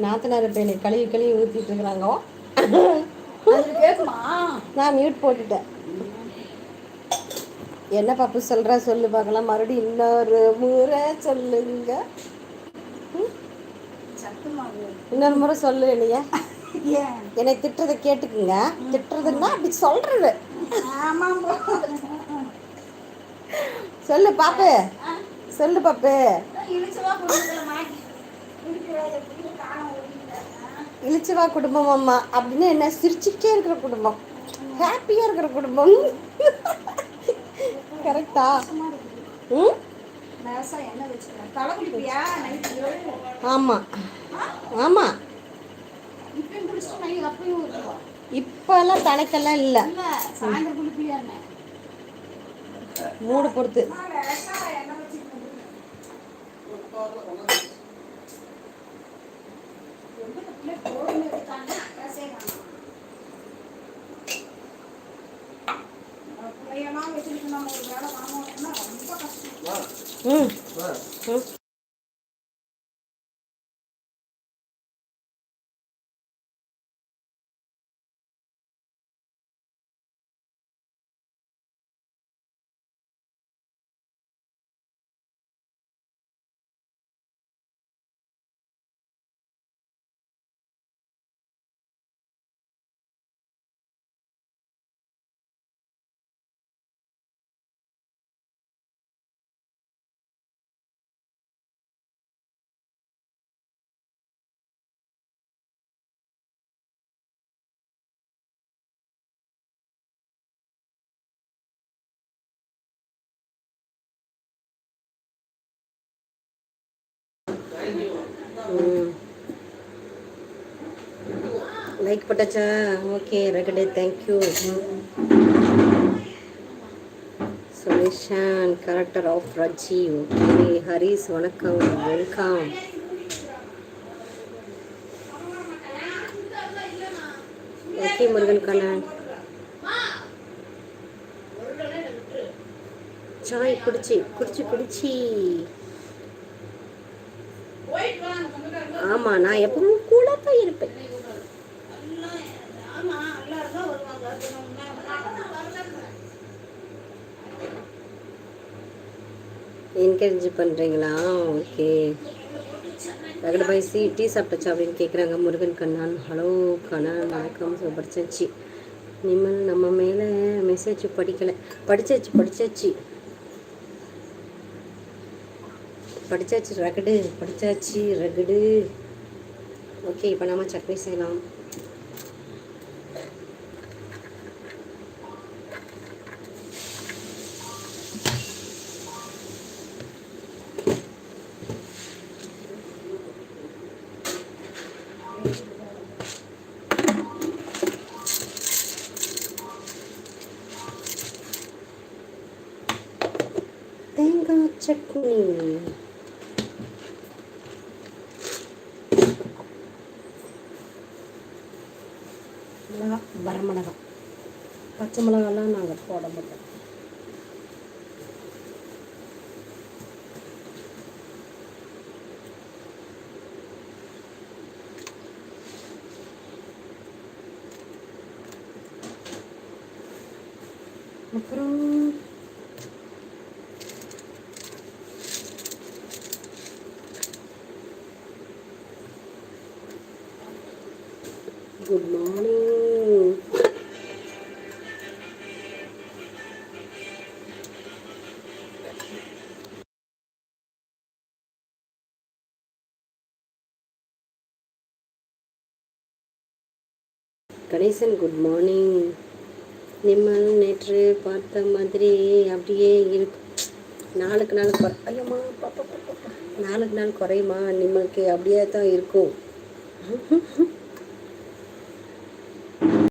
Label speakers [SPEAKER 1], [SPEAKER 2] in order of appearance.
[SPEAKER 1] நாத்தனார் இப்போ என்னை கழுவி கழுவி ஊற்றிட்டு இருக்கிறாங்க.
[SPEAKER 2] கேட்குமா?
[SPEAKER 1] நான் மியூட் போட்டுட்டேன். என்ன பாப்பு சொல்கிற சொல்லு பார்க்கலாம். மறுபடியும் இன்னொரு முறை சொல்லுங்க. இன்னொரு முறை சொல்லு. இல்லையா என்னை திட்டுறதை கேட்டுக்குங்க. திட்டுறதுன்னா அப்படி சொல்றது. சொல்லு பாப்பு, சொல்லு பாப்பு. இழிச்சவா குடும்பம் அம்மா அப்படின்னு என்ன? சிரிச்சுக்கிட்டே இருக்கிற குடும்பம், ஹாப்பியா இருக்கிற குடும்பம். கரெக்டா? ஆமா ஆமா. இப்பெல்லாம் தலைக்கெல்லாம் இல்லை, மூடு பொறுத்து. லைக் போட்டாச்சா? ஓகே ரெகடே, thank you. Sureshan character of Raji. Okay Haris வணக்கம், வெல்கம். ஓகே முருகன் கண்ணன். சாய் குடிச்சி குடிச்சி குடிச்சி. ஆமா, நான் எப்பவும் கூட தான் இருப்பேன். என்கரேஜ் பண்ணுறீங்களா? ஓகே. ரகட பாய் டீ சாப்பிட்டாச்சா அப்படின்னு கேட்குறாங்க. முருகன் கண்ணான். ஹலோ கண்ணன், வணக்கம். படிச்சாச்சு. நிம்மல் நம்ம மேலே மெசேஜ் படிக்கலை. படிச்சாச்சு ரகடு, படிச்சாச்சு ரகடு. ஓகே, இப்போ நம்ம சட்னி செய்யலாம். தேங்காய் சட்னி. மிளகா, வரமிளகா, பச்சை மிளகாலாம் நாங்கள் போட மாட்டோம். அப்புறம் good morning. Ganesan good morning. நிம்மல் நேற்று பார்த்த மாதிரி அப்படியே இருக்கு. நாளுக்கு நாள் ஐயம்மா நாளுக்கு நாள் குறையுமா? நிம்மளுக்கு அப்படியே தான் இருக்கும்.